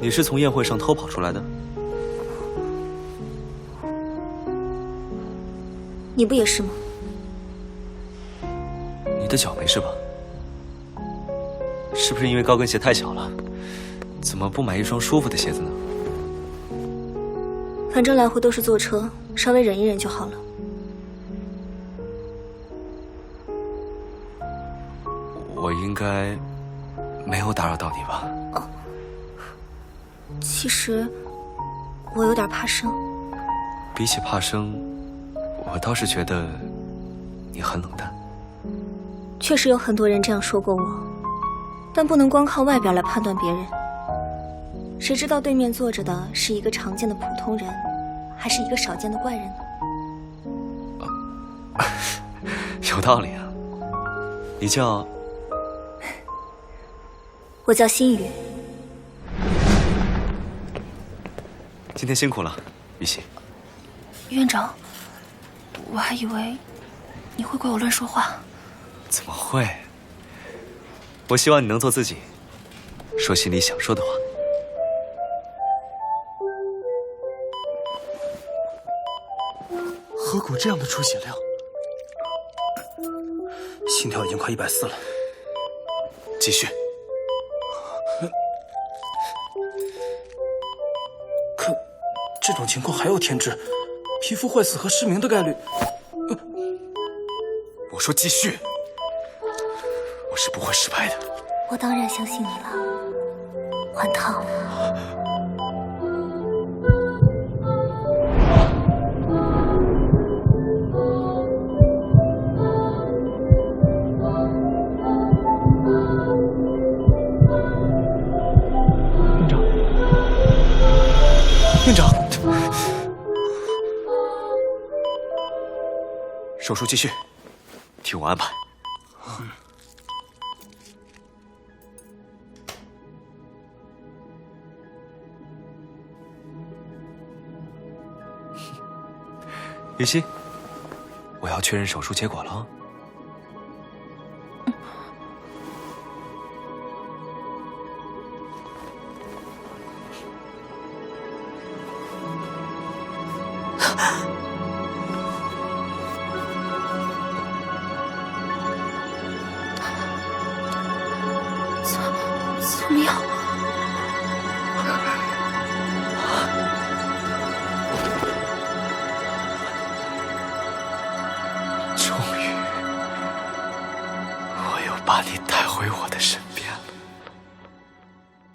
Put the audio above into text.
你是从宴会上偷跑出来的？你不也是吗？你的脚没事吧？是不是因为高跟鞋太小了？怎么不买一双舒服的鞋子呢？反正来回都是坐车，稍微忍一忍就好了。我应该没有打扰到你吧？其实我有点怕生。比起怕生，我倒是觉得你很冷淡。确实有很多人这样说过我，但不能光靠外表来判断别人。谁知道对面坐着的是一个常见的普通人，还是一个少见的怪人呢？有道理啊。你叫……我叫心雨。今天辛苦了，雨熙。院长，我还以为你会怪我乱说话。怎么会？我希望你能做自己，说心里想说的话。何苦这样的出血量？心跳已经快140了。继续。可这种情况还要添置，皮肤坏死和失明的概率……我说继续，我是不会失败的。我当然相信你了，还烫。院长，手术继续，听我安排。雨熙，我要确认手术结果了啊。怎么样？终于，我又把你带回我的身